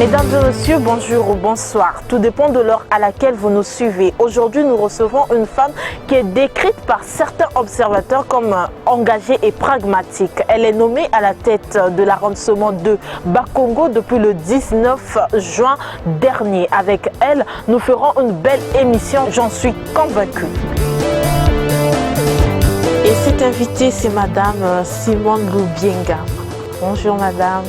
Mesdames et messieurs, bonjour ou bonsoir. Tout dépend de l'heure à laquelle vous nous suivez. Aujourd'hui, nous recevons une femme qui est décrite par certains observateurs comme engagée et pragmatique. Elle est nommée à la tête de l'arrondissement de Bakongo depuis le 19 juin dernier. Avec elle, nous ferons une belle émission, j'en suis convaincue. Et cette invitée, c'est Madame Simone Lubienga. Bonjour Madame.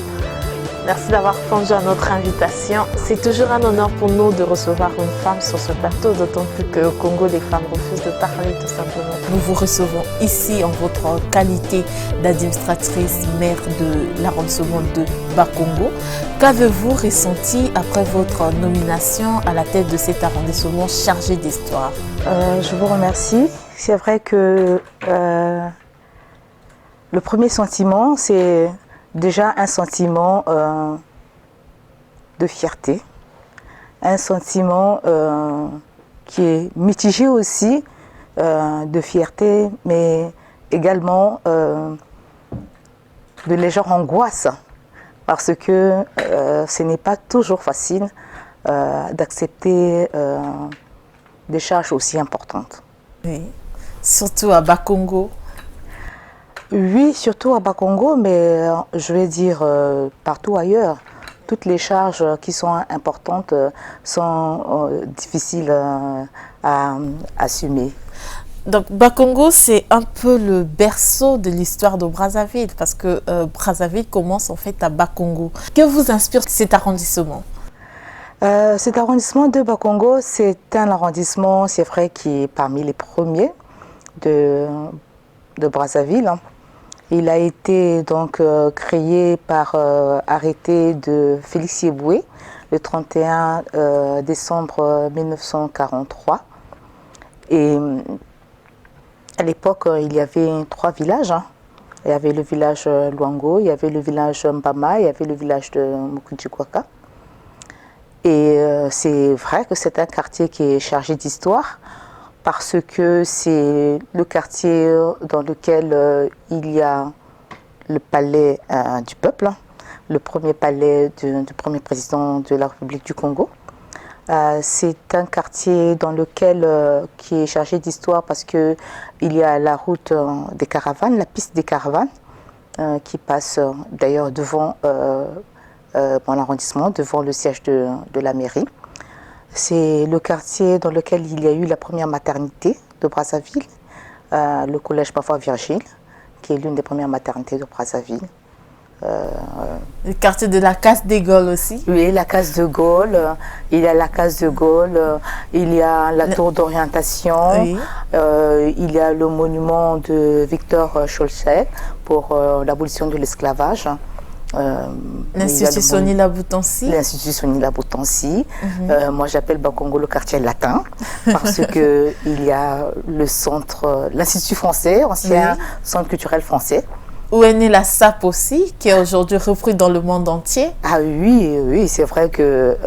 Merci d'avoir répondu à notre invitation. C'est toujours un honneur pour nous de recevoir une femme sur ce plateau, d'autant plus qu'au Congo, les femmes refusent de parler tout simplement. Nous vous recevons ici en votre qualité d'administratrice maire de l'arrondissement de Bakongo. Qu'avez-vous ressenti après votre nomination à la tête de cet arrondissement chargé d'histoire? Je vous remercie. C'est vrai que le premier sentiment, c'est déjà un sentiment de fierté, un sentiment qui est mitigé aussi de fierté, mais également de légère angoisse, parce que ce n'est pas toujours facile d'accepter des charges aussi importantes. Oui, surtout à Bakongo. Oui, surtout à Bakongo, mais je vais dire partout ailleurs. Toutes les charges qui sont importantes sont difficiles à assumer. Donc Bakongo, c'est un peu le berceau de l'histoire de Brazzaville, parce que Brazzaville commence en fait à Bakongo. Que vous inspire cet arrondissement? Cet arrondissement de Bakongo, c'est un arrondissement, c'est vrai, qui est parmi les premiers de Brazzaville. Il a été donc créé par arrêté de Félix Yeboué le 31 décembre 1943. Et à l'époque, il y avait 3 villages. Il y avait le village Luango, il y avait le village Mbama, il y avait le village de Mukudjikwaka. Et c'est vrai que c'est un quartier qui est chargé d'histoire, parce que c'est le quartier dans lequel il y a le palais du peuple, le premier palais du premier président de la République du Congo. C'est un quartier dans lequel qui est chargé d'histoire parce qu'il y a la route des caravanes, la piste des caravanes, qui passe d'ailleurs devant mon arrondissement, devant le siège de la mairie. C'est le quartier dans lequel il y a eu la première maternité de Brazzaville, le collège Parfois Virgile, qui est l'une des premières maternités de Brazzaville. Le quartier de la Case de Gaulle aussi? Oui, la Case de Gaulle. Il y a la Case de Gaulle, il y a la tour d'orientation, oui. Il y a le monument de Victor Scholzet pour l'abolition de l'esclavage. L'Institut Sony Laboutansi. L'Institut Sony Laboutansi. Moi, j'appelle Bakongo le quartier latin parce que il y a le centre, l'Institut français, ancien centre culturel français. Où est née la SAP aussi, qui est aujourd'hui repris dans le monde entier. Ah oui, c'est vrai que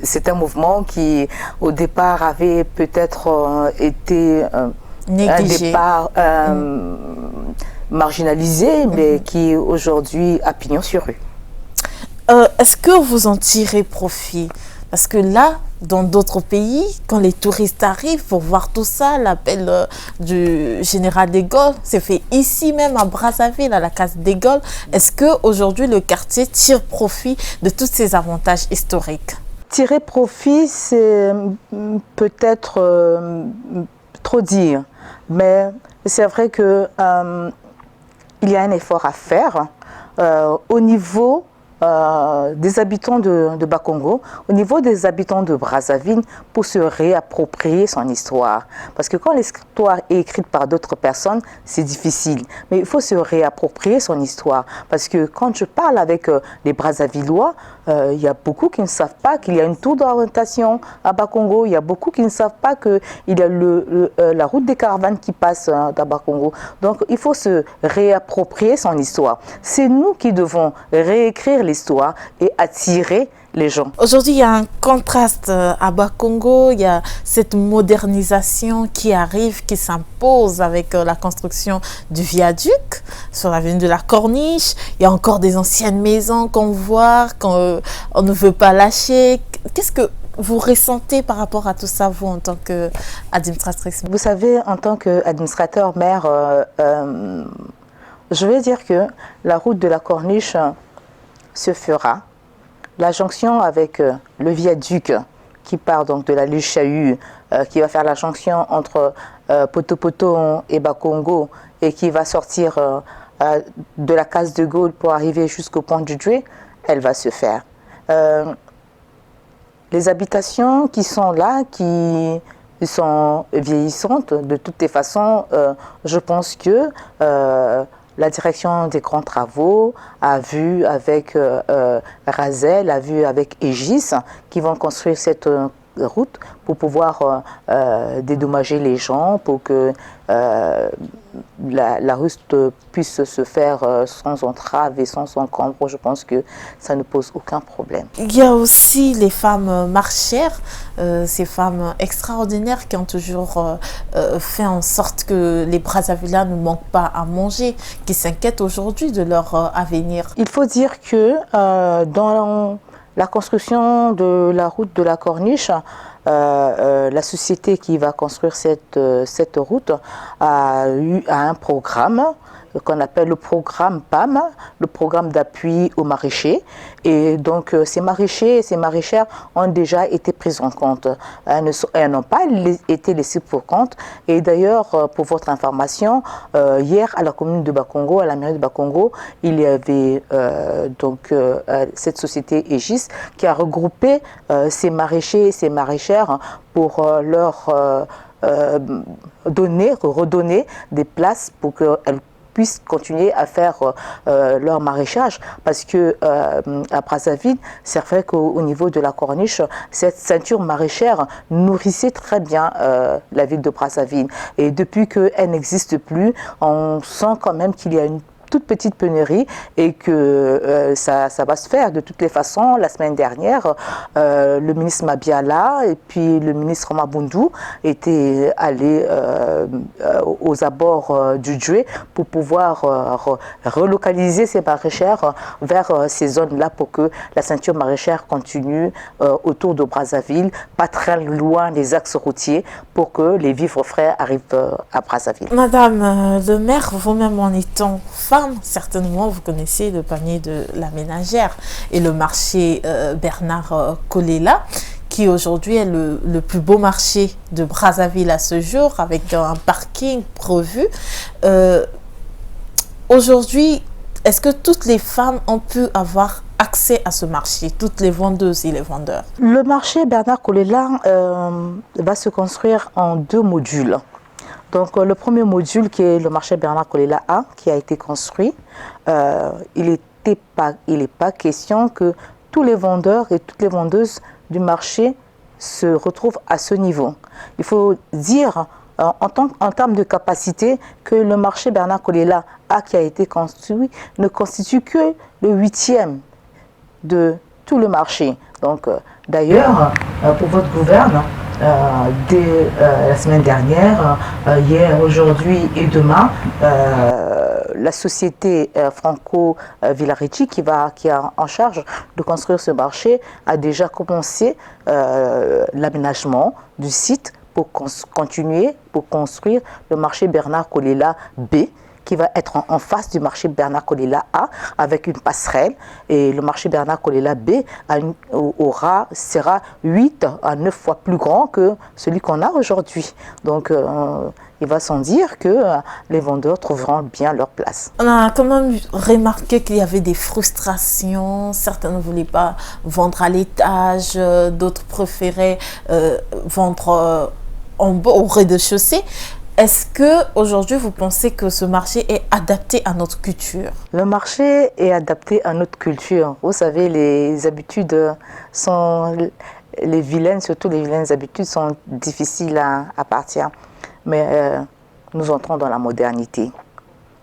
c'est un mouvement qui, au départ, avait peut-être été négligé. Un départ marginalisé, mais qui aujourd'hui a pignon sur rue. Est-ce que vous en tirez profit? Parce que là, dans d'autres pays, quand les touristes arrivent pour voir tout ça, l'appel du général de Gaulle s'est fait ici même à Brazzaville, à la Case de Gaulle. Est-ce qu'aujourd'hui, le quartier tire profit de tous ces avantages historiques? Tirer profit, c'est peut-être trop dire, mais c'est vrai que il y a un effort à faire au niveau des habitants de Bakongo, au niveau des habitants de Brazzaville, pour se réapproprier son histoire. Parce que quand l'histoire est écrite par d'autres personnes, c'est difficile. Mais il faut se réapproprier son histoire. Parce que quand je parle avec les Brazzavillois, il y a beaucoup qui ne savent pas qu'il y a une tour d'orientation à Bakongo. Il y a beaucoup qui ne savent pas qu'il y a la route des caravanes qui passe à Bakongo. Donc il faut se réapproprier son histoire. C'est nous qui devons réécrire l'histoire et attirer les gens. Aujourd'hui, il y a un contraste à Bakongo, il y a cette modernisation qui arrive, qui s'impose avec la construction du viaduc sur l'avenue de la Corniche. Il y a encore des anciennes maisons qu'on voit, qu'on ne veut pas lâcher. Qu'est-ce que vous ressentez par rapport à tout ça, vous, en tant qu'administratrice? Vous savez, en tant qu'administrateur maire, je vais dire que la route de la Corniche se fera. La jonction avec le viaduc qui part donc de la Luchahu, qui va faire la jonction entre Poto-Poto et Bakongo et qui va sortir de la case de Gaulle pour arriver jusqu'au pont du Douai, elle va se faire. Les habitations qui sont là, qui sont vieillissantes, de toutes les façons, je pense que la direction des grands travaux a vu avec Razel, a vu avec Aegis, qui vont construire cette route pour pouvoir dédommager les gens, pour que la route puisse se faire sans entrave et sans encombre. Je pense que ça ne pose aucun problème. Il y a aussi les femmes marchères, ces femmes extraordinaires qui ont toujours fait en sorte que les Brazzavillois ne manquent pas à manger, qui s'inquiètent aujourd'hui de leur avenir. Il faut dire que dans la construction de la route de la Corniche, la société qui va construire cette route a un programme qu'on appelle le programme PAM, le programme d'appui aux maraîchers. Et donc ces maraîchers et ces maraîchères ont déjà été pris en compte. Elles n'ont pas été laissées pour compte. Et d'ailleurs, pour votre information, hier à la commune de Bakongo, à la mairie de Bakongo, il y avait cette société Aegis qui a regroupé ces maraîchers et ces maraîchères pour leur redonner des places pour qu'elles puissent continuer à faire leur maraîchage, parce que à Brazzaville, c'est vrai qu'au niveau de la Corniche, cette ceinture maraîchère nourrissait très bien la ville de Brazzaville. Et depuis qu'elle n'existe plus, on sent quand même qu'il y a une toute petite pénurie et que ça va se faire de toutes les façons. La semaine dernière, le ministre Mabiala et puis le ministre Mabundu étaient allés aux abords du Douai pour pouvoir relocaliser ces maraîchères vers ces zones-là pour que la ceinture maraîchère continue autour de Brazzaville, pas très loin des axes routiers, pour que les vivres frais arrivent à Brazzaville. Madame le maire, vous-même en étant femme, certainement vous connaissez le panier de la ménagère et le marché Bernard Kolela, qui aujourd'hui est le plus beau marché de Brazzaville à ce jour, avec un parking prévu. Aujourd'hui, est-ce que toutes les femmes ont pu avoir accès à ce marché, toutes les vendeuses et les vendeurs? Le marché Bernard Kolela va se construire en 2 modules. Donc le premier module, qui est le marché Bernard Kolela A, qui a été construit, il n'est pas question que tous les vendeurs et toutes les vendeuses du marché se retrouvent à ce niveau. Il faut dire en termes de capacité que le marché Bernard Kolela A, qui a été construit, ne constitue que le 8e de tout le marché. Donc d'ailleurs, pour votre gouverne, dès la semaine dernière, hier, aujourd'hui et demain, la société Franco Villarici, qui est en charge de construire ce marché, a déjà commencé l'aménagement du site pour continuer, pour construire le marché Bernard Kolela B, qui va être en face du marché Bernard Kolela A, avec une passerelle. Et le marché Bernard Kolela B sera 8 à 9 fois plus grand que celui qu'on a aujourd'hui. Donc il va sans dire que les vendeurs trouveront bien leur place. On a quand même remarqué qu'il y avait des frustrations. Certains ne voulaient pas vendre à l'étage, d'autres préféraient vendre au rez-de-chaussée. Est-ce qu'aujourd'hui, vous pensez que ce marché est adapté à notre culture? Le marché est adapté à notre culture. Vous savez, les habitudes sont... Les vilaines, surtout les vilaines habitudes, sont difficiles à partir. Mais nous entrons dans la modernité.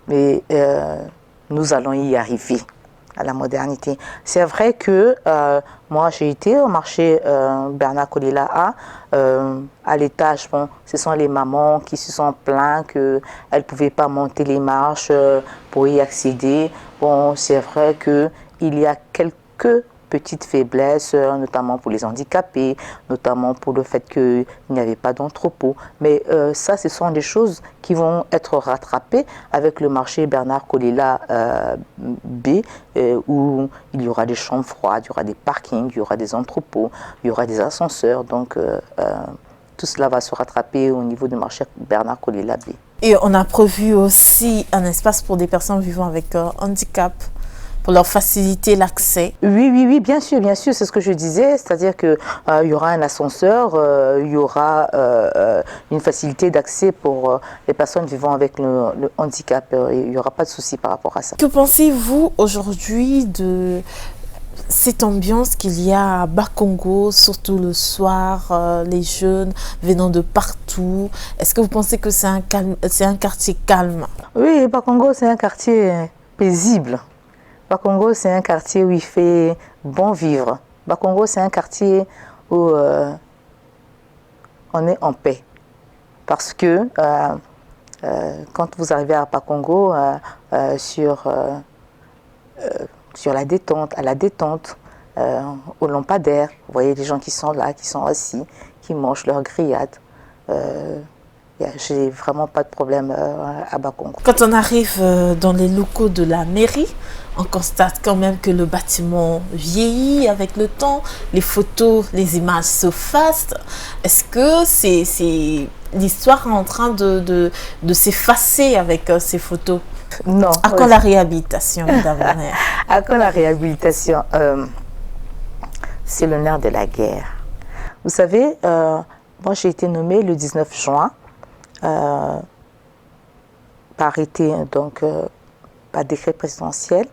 Mais nous allons y arriver. à la modernité. C'est vrai que moi, j'ai été au marché Bernard Kolila à l'étage. Bon, ce sont les mamans qui se sont plaintes qu'elles ne pouvaient pas monter les marches pour y accéder. Bon, c'est vrai qu'il y a quelques petites faiblesses, notamment pour les handicapés, notamment pour le fait qu'il n'y avait pas d'entrepôt. Mais ça, ce sont des choses qui vont être rattrapées avec le marché Bernard Kolila B, où il y aura des chambres froides, il y aura des parkings, il y aura des entrepôts, il y aura des ascenseurs. Donc, tout cela va se rattraper au niveau du marché Bernard Kolila B. Et on a prévu aussi un espace pour des personnes vivant avec handicap, pour leur faciliter l'accès. Oui, bien sûr, c'est ce que je disais, c'est-à-dire qu'il y aura un ascenseur, il y aura une facilité d'accès pour les personnes vivant avec le handicap, il n'y aura pas de souci par rapport à ça. Que pensez-vous aujourd'hui de cette ambiance qu'il y a à Bakongo, surtout le soir, les jeunes venant de partout? Est-ce que vous pensez que c'est un quartier calme? Oui, Bakongo, c'est un quartier paisible. Bakongo, c'est un quartier où il fait bon vivre. Bakongo, c'est un quartier où on est en paix. Parce que quand vous arrivez à Bakongo, sur la détente, à la détente, au lampadaire, vous voyez les gens qui sont là, qui sont assis, qui mangent leur grillade. J'ai vraiment pas de problème à Bakongo. Quand on arrive dans les locaux de la mairie, on constate quand même que le bâtiment vieillit avec le temps, les photos, les images s'effacent. Est-ce que c'est l'histoire en train de s'effacer avec ces photos? Non. À quand la réhabilitation, madame la maire? À quand la réhabilitation? C'est le nerf de la guerre. Vous savez, moi j'ai été nommée le 19 juin par arrêté, donc par décret présidentiel,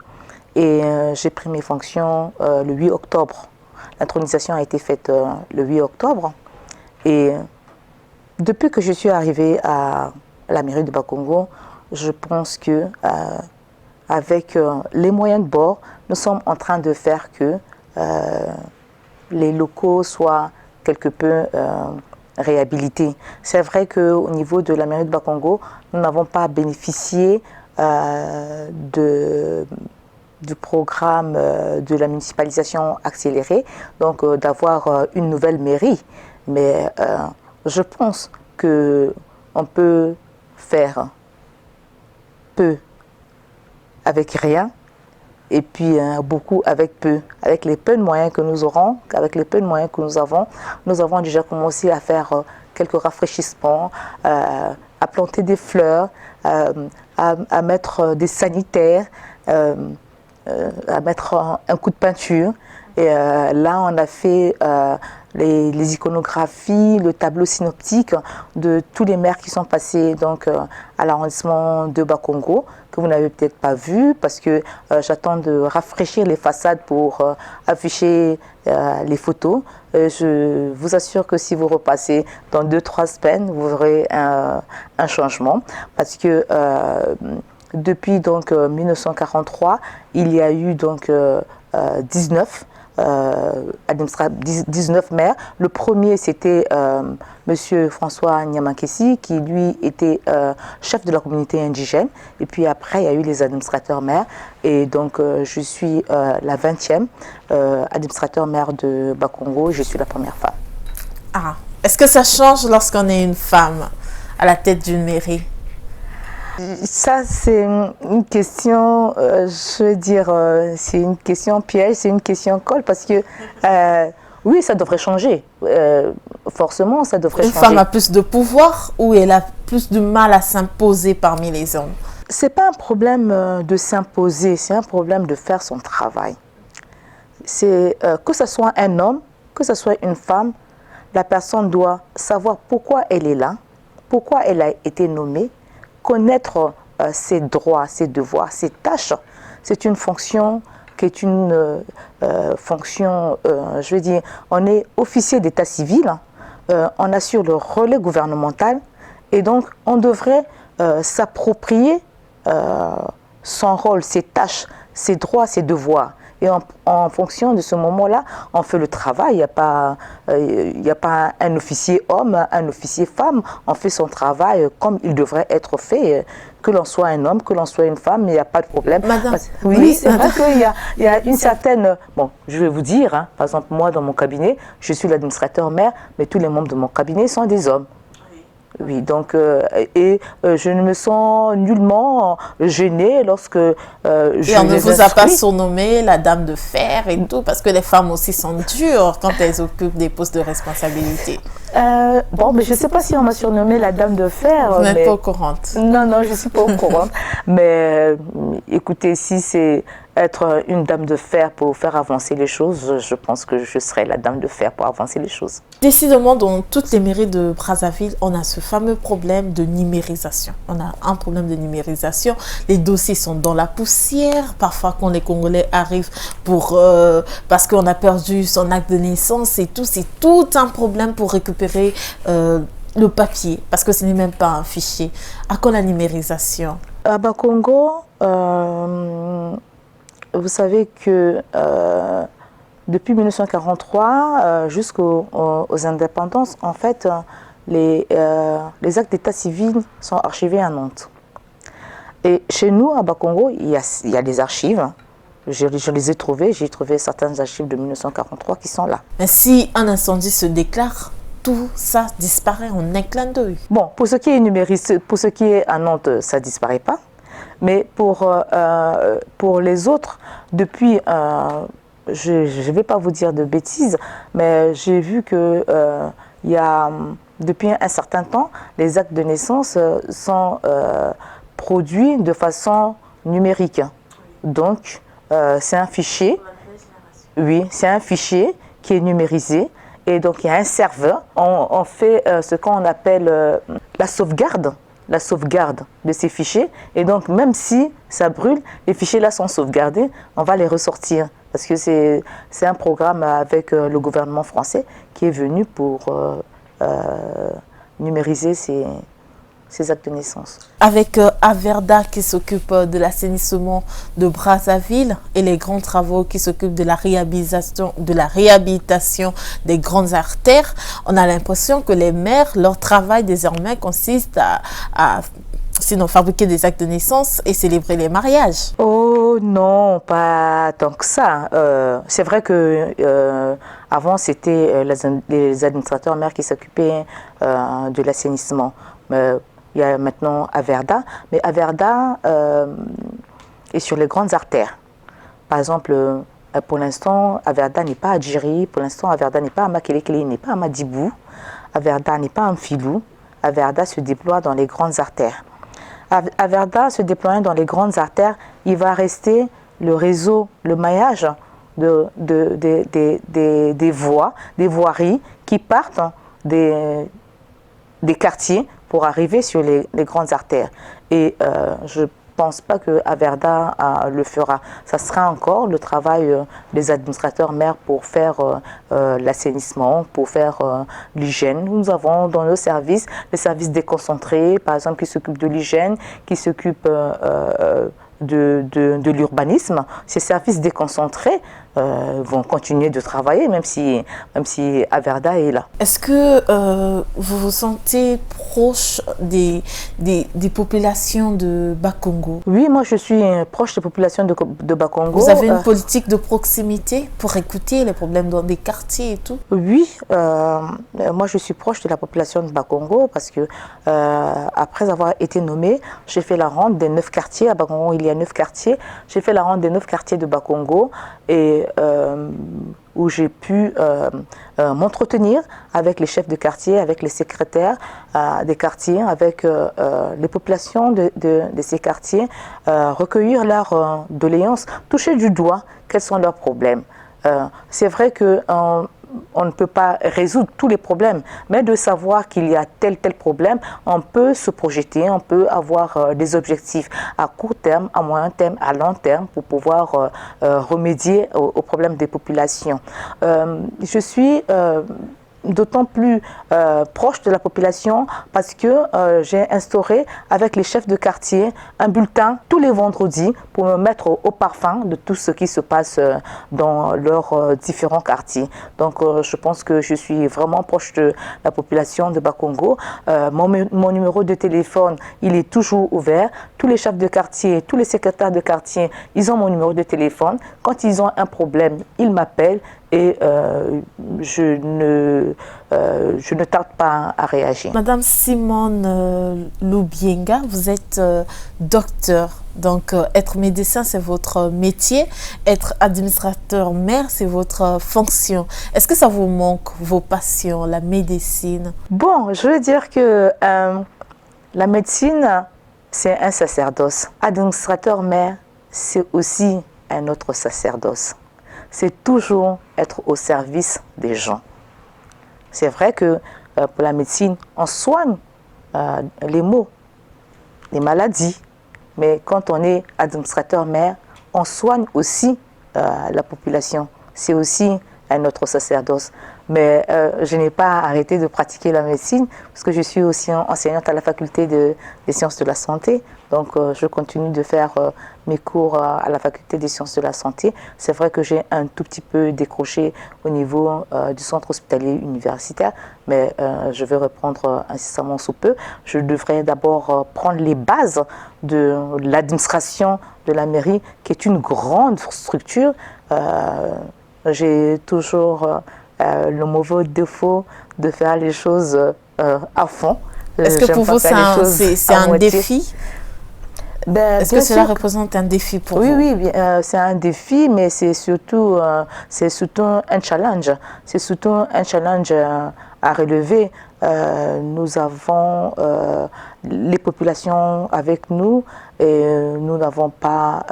et j'ai pris mes fonctions le 8 octobre. L'intronisation a été faite le 8 octobre, et depuis que je suis arrivée à la mairie de Bakongo, je pense que avec les moyens de bord, nous sommes en train de faire que les locaux soient quelque peu réhabilités. C'est vrai qu'au niveau de la mairie de Bakongo, nous n'avons pas bénéficié du programme de la municipalisation accélérée, donc d'avoir une nouvelle mairie. Mais je pense qu'on peut faire peu avec rien, et puis beaucoup avec peu. Avec les peu de moyens que nous aurons, avec les peu de moyens que nous avons déjà commencé à faire quelques rafraîchissements, à planter des fleurs, à mettre des sanitaires, à mettre un coup de peinture. Et là, on a fait les iconographies, le tableau synoptique de tous les maires qui sont passés donc, à l'arrondissement de Bakongo, que vous n'avez peut-être pas vu, parce que j'attends de rafraîchir les façades pour afficher les photos. Je vous assure que si vous repassez dans 2-3 semaines, vous aurez un changement, parce que depuis donc, 1943, il y a eu donc 19 maires. Le premier, c'était Monsieur François Nyamakessi, qui lui était chef de la communauté indigène. Et puis après, il y a eu les administrateurs maires. Et donc, je suis la 20e administrateur maire de Bakongo. Je suis la première femme. Ah, est-ce que ça change lorsqu'on est une femme à la tête d'une mairie? Ça, c'est une question, je veux dire, c'est une question piège, c'est une question colle, parce que, oui, ça devrait changer. Forcément, ça devrait changer. Une femme a plus de pouvoir ou elle a plus de mal à s'imposer parmi les hommes? Ce n'est pas un problème de s'imposer, c'est un problème de faire son travail. C'est que ce soit un homme, que ce soit une femme, la personne doit savoir pourquoi elle est là, pourquoi elle a été nommée, connaître ses droits, ses devoirs, ses tâches. C'est une fonction qui est une fonction, je veux dire, on est officier d'état civil, on assure le relais gouvernemental, et donc on devrait s'approprier son rôle, ses tâches, ses droits, ses devoirs. Et en fonction de ce moment-là, on fait le travail. Il n'y a pas un officier homme, un officier femme. On fait son travail comme il devrait être fait. Que l'on soit un homme, que l'on soit une femme, il n'y a pas de problème. Madame, oui, c'est vrai qu'il y a une certaine... Bon, je vais vous dire, hein, par exemple, moi, dans mon cabinet, je suis l'administrateur maire, mais tous les membres de mon cabinet sont des hommes. Oui, donc, je ne me sens nullement gênée lorsque et on ne vous a pas surnommé la dame de fer et tout, parce que les femmes aussi sont dures quand elles occupent des postes de responsabilité. Bon, mais je ne sais pas si on m'a surnommée la dame de fer. Vous n'êtes pas au courant. Non, non, je ne suis pas au courant. Mais écoutez, si c'est être une dame de fer pour faire avancer les choses, je pense que je serai la dame de fer pour avancer les choses. Décidément, dans toutes les mairies de Brazzaville, on a ce fameux problème de numérisation. On a un problème de numérisation. Les dossiers sont dans la poussière. Parfois, quand les Congolais arrivent parce qu'on a perdu son acte de naissance et tout, c'est tout un problème pour récupérer le papier, parce que ce n'est même pas un fichier. À quand la numérisation? À Bakongo, vous savez que depuis 1943 jusqu'aux indépendances, en fait, les actes d'état civil sont archivés à Nantes. Et chez nous, à Bakongo, il y a des archives. Je les ai trouvées. J'ai trouvé certaines archives de 1943 qui sont là. Mais si un incendie se déclare, tout ça disparaît en un clin d'œil. Bon, pour ce qui est numérisé, pour ce qui est à Nantes, ça ne disparaît pas. Mais pour les autres, depuis, je ne vais pas vous dire de bêtises, mais j'ai vu que depuis un certain temps, les actes de naissance sont produits de façon numérique. Donc, c'est un fichier. Oui, c'est un fichier qui est numérisé. Et donc, il y a un serveur. On fait ce qu'on appelle la sauvegarde de ces fichiers. Et donc, même si ça brûle, les fichiers-là sont sauvegardés, on va les ressortir. Parce que c'est un programme avec le gouvernement français qui est venu pour numériser ces actes de naissance. Avec Averda qui s'occupe de l'assainissement de Brazzaville et les grands travaux qui s'occupent de la réhabilitation des grandes artères, on a l'impression que les maires, leur travail désormais consiste à sinon fabriquer des actes de naissance et célébrer les mariages. Oh non, pas tant que ça. C'est vrai que avant c'était les administrateurs maires qui s'occupaient de l'assainissement. Il y a maintenant Averda, mais Averda est sur les grandes artères. Par exemple, pour l'instant, Averda n'est pas à Djiri, pour l'instant, Averda n'est pas à Makelekele, n'est pas à Madibou, Averda n'est pas à Mfilou, Averda se déploie dans les grandes artères. Averda se déployant dans les grandes artères, il va rester le réseau, le maillage des voies, des voiries qui partent des quartiers pour arriver sur les grandes artères. Et je ne pense pas que Averda le fera. Ça sera encore le travail des administrateurs maires pour faire l'assainissement, pour faire l'hygiène. Nous avons dans nos services, les services déconcentrés, par exemple, qui s'occupent de l'hygiène, qui s'occupent de l'urbanisme. Ces services déconcentrés vont continuer de travailler, même si Averda est là. Est-ce que vous vous sentez proche des populations de Bakongo? Oui, moi je suis proche des populations de Bakongo. Vous avez une politique de proximité pour écouter les problèmes dans des quartiers et tout? Oui, moi je suis proche de la population de Bakongo parce que après avoir été nommée, j'ai fait la ronde des 9 quartiers. À Bakongo, il y a 9 quartiers. J'ai fait la ronde des 9 quartiers de Bakongo et où j'ai pu m'entretenir avec les chefs de quartier, avec les secrétaires des quartiers, avec les populations de ces quartiers, recueillir leurs doléances, toucher du doigt quels sont leurs problèmes. C'est vrai que on ne peut pas résoudre tous les problèmes, mais de savoir qu'il y a tel problème, on peut se projeter, on peut avoir des objectifs à court terme, à moyen terme, à long terme pour pouvoir remédier aux problèmes des populations. Je suis d'autant plus proche de la population parce que j'ai instauré avec les chefs de quartier un bulletin tous les vendredis pour me mettre au parfum de tout ce qui se passe dans leurs différents quartiers. Donc je pense que je suis vraiment proche de la population de Bakongo. Mon numéro de téléphone, il est toujours ouvert. Tous les chefs de quartier, tous les secrétaires de quartier, ils ont mon numéro de téléphone. Quand ils ont un problème, ils m'appellent et je ne tarde pas à réagir. Madame Simone Loubienga, vous êtes docteur. Donc, être médecin, c'est votre métier. Être administrateur maire, c'est votre fonction. Est-ce que ça vous manque, vos passions, la médecine? Bon, je veux dire que la médecine, c'est un sacerdoce. Administrateur maire, c'est aussi un autre sacerdoce. C'est toujours être au service des gens. C'est vrai que pour la médecine, on soigne les maux, les maladies. Mais quand on est administrateur maire, on soigne aussi la population. C'est aussi un autre sacerdoce. Mais je n'ai pas arrêté de pratiquer la médecine parce que je suis aussi enseignante à la faculté des sciences de la santé. Donc je continue de faire mes cours à la faculté des sciences de la santé. C'est vrai que j'ai un tout petit peu décroché au niveau du centre hospitalier universitaire, mais je vais reprendre incessamment sous peu. Je devrais d'abord prendre les bases de l'administration de la mairie, qui est une grande structure. J'ai toujours le mauvais défaut de faire les choses à fond. Est-ce que pour vous, c'est un défi? Est-ce que cela représente un défi pour vous? Oui, c'est un défi, mais c'est surtout un challenge. C'est surtout un challenge à relever. Nous avons les populations avec nous et nous n'avons pas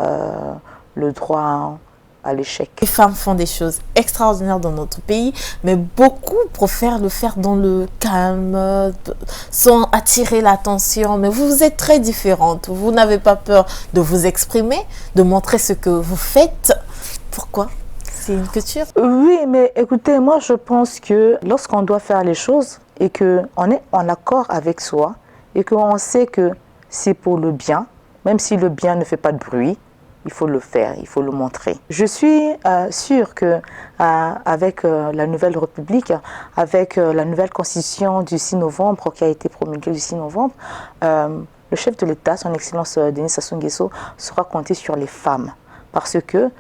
le droit à l'échec. Les femmes font des choses extraordinaires dans notre pays, mais beaucoup préfèrent le faire dans le calme, sans attirer l'attention. Mais vous êtes très différente. Vous n'avez pas peur de vous exprimer, de montrer ce que vous faites. Pourquoi? C'est une culture. Oui, mais écoutez, moi je pense que lorsqu'on doit faire les choses et qu'on est en accord avec soi et qu'on sait que c'est pour le bien, même si le bien ne fait pas de bruit, il faut le faire, il faut le montrer. Je suis sûre que avec la nouvelle République, avec la nouvelle constitution du 6 novembre qui a été promulguée le 6 novembre, le chef de l'État, son Excellence Denis Sassou Nguesso, saura compter sur les femmes. Parce que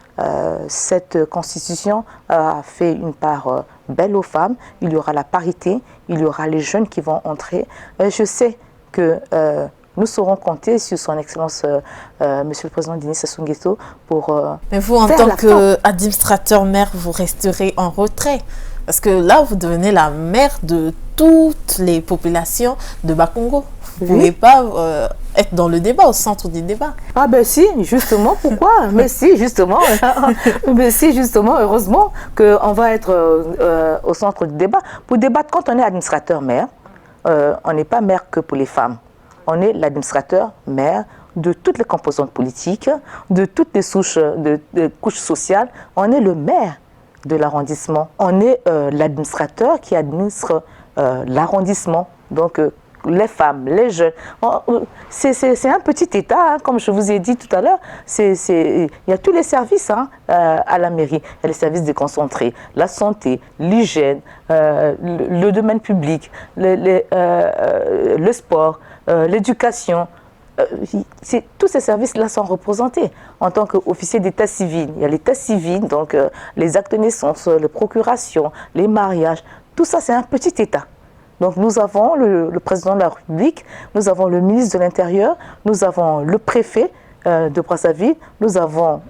cette constitution a fait une part belle aux femmes. Il y aura la parité, il y aura les jeunes qui vont entrer. Je sais que nous saurons compter sur son Excellence, Monsieur le Président Denis Sassou Nguesso, pour Mais vous, en tant qu'administrateur maire, vous resterez en retrait. Parce que là, vous devenez la maire de toutes les populations de Bakongo. Vous ne pouvez pas être dans le débat, au centre du débat. Ah ben si, justement, pourquoi? Mais si, justement, heureusement qu'on va être au centre du débat. Pour débattre, quand on est administrateur maire, on n'est pas maire que pour les femmes. On est l'administrateur maire de toutes les composantes politiques, de toutes les couches sociales. On est le maire de l'arrondissement. On est l'administrateur qui administre l'arrondissement. Donc, les femmes, les jeunes. C'est un petit État, hein, comme je vous ai dit tout à l'heure. Il y a tous les services à la mairie. Il y a les services déconcentrés, la santé, l'hygiène, le domaine public, le sport, l'éducation. Tous ces services-là sont représentés en tant qu'officier d'état civil. Il y a l'état civil, donc les actes de naissance, les procurations, les mariages. Tout ça, c'est un petit État. Donc nous avons le président de la République, nous avons le ministre de l'Intérieur, nous avons le préfet de Brazzaville, nous avons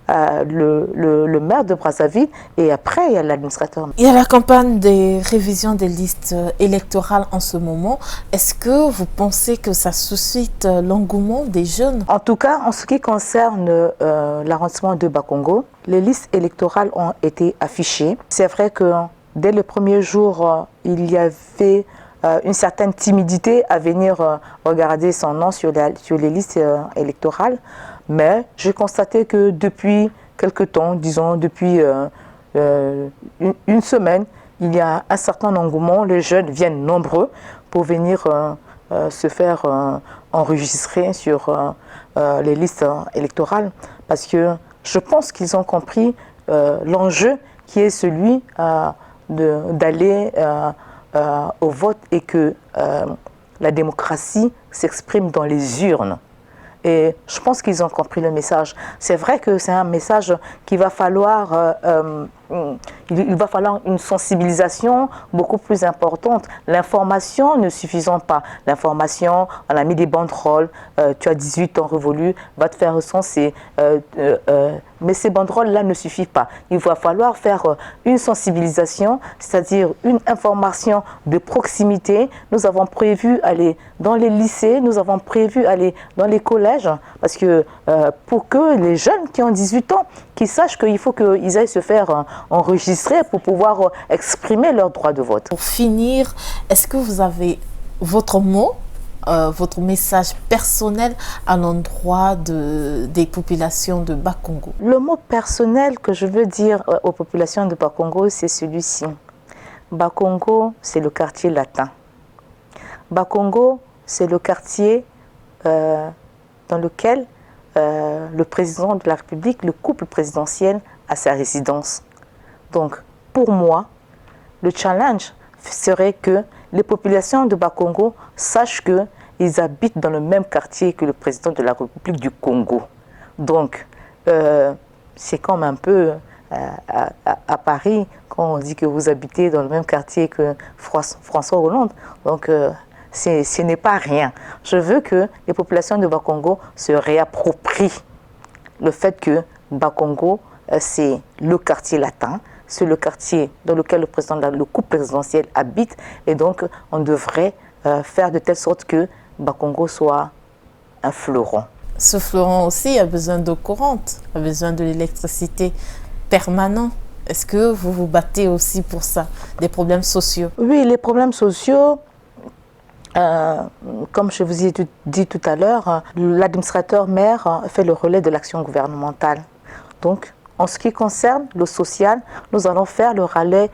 le maire de Brazzaville et après il y a l'administrateur. Il y a la campagne des révisions des listes électorales en ce moment. Est-ce que vous pensez que ça suscite l'engouement des jeunes? En tout cas, en ce qui concerne l'arrondissement de Bakongo, les listes électorales ont été affichées. C'est vrai que dès le premier jour, il y avait une certaine timidité à venir regarder son nom sur les listes électorales. Mais j'ai constaté que depuis quelque temps, disons depuis une semaine, il y a un certain engouement, les jeunes viennent nombreux pour venir se faire enregistrer sur les listes électorales, parce que je pense qu'ils ont compris l'enjeu qui est celui d'aller au vote et que la démocratie s'exprime dans les urnes. Et je pense qu'ils ont compris le message. C'est vrai que c'est un message qu'il va falloir, il va falloir une sensibilisation beaucoup plus importante. L'information ne suffisant pas. L'information, on a mis des banderoles, tu as 18 ans révolus, va te faire recenser. Mais ces banderoles-là ne suffisent pas. Il va falloir faire une sensibilisation, c'est-à-dire une information de proximité. Nous avons prévu aller dans les lycées, nous avons prévu aller dans les collèges, parce que pour que les jeunes qui ont 18 ans, qu'ils sachent qu'il faut qu'ils aillent se faire enregistrer pour pouvoir exprimer leur droit de vote. Pour finir, est-ce que vous avez votre mot, votre message personnel à l'endroit des populations de Bas-Congo? Le mot personnel que je veux dire aux populations de Bas-Congo, c'est celui-ci. Bas-Congo, c'est le quartier latin. Bas-Congo, c'est le quartier dans lequel le président de la République, le couple présidentiel, a sa résidence. Donc, pour moi, le challenge serait que les populations de Bas-Congo sachent qu'ils habitent dans le même quartier que le président de la République du Congo. Donc, c'est comme un peu à Paris, quand on dit que vous habitez dans le même quartier que François Hollande. Donc, ce n'est pas rien. Je veux que les populations de Bas-Congo se réapproprient le fait que Bas-Congo, c'est le quartier latin, c'est le quartier dans lequel le couple présidentiel habite, et donc on devrait faire de telle sorte que Bas-Congo soit un fleuron. Ce fleuron aussi a besoin d'eau courante, a besoin de l'électricité permanente. Est-ce que vous vous battez aussi pour ça, des problèmes sociaux? Oui, les problèmes sociaux, comme je vous ai dit tout à l'heure, l'administrateur maire fait le relais de l'action gouvernementale. Donc, en ce qui concerne le social, nous allons faire le relais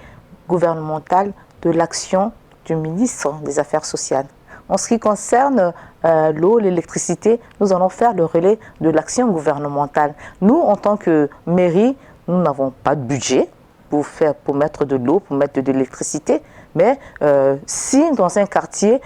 gouvernemental de l'action du ministre des Affaires sociales. En ce qui concerne l'eau, l'électricité, nous allons faire le relais de l'action gouvernementale. Nous, en tant que mairie, nous n'avons pas de budget pour mettre de l'eau, pour mettre de l'électricité. Mais si dans un quartier,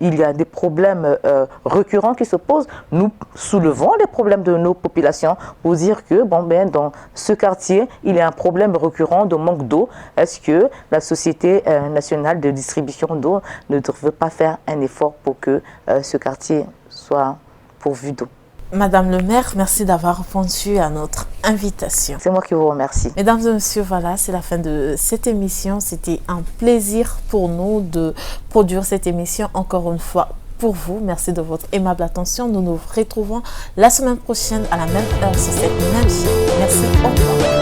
il y a des problèmes récurrents qui se posent, nous soulevons les problèmes de nos populations pour dire que dans ce quartier, il y a un problème récurrent de manque d'eau. Est-ce que la Société nationale de distribution d'eau ne devrait pas faire un effort pour que ce quartier soit pourvu d'eau? Madame le maire, merci d'avoir répondu à notre invitation. C'est moi qui vous remercie. Mesdames et messieurs, voilà, c'est la fin de cette émission. C'était un plaisir pour nous de produire cette émission encore une fois pour vous. Merci de votre aimable attention. Nous nous retrouvons la semaine prochaine à la même heure sur cette même chaîne. Merci, au revoir.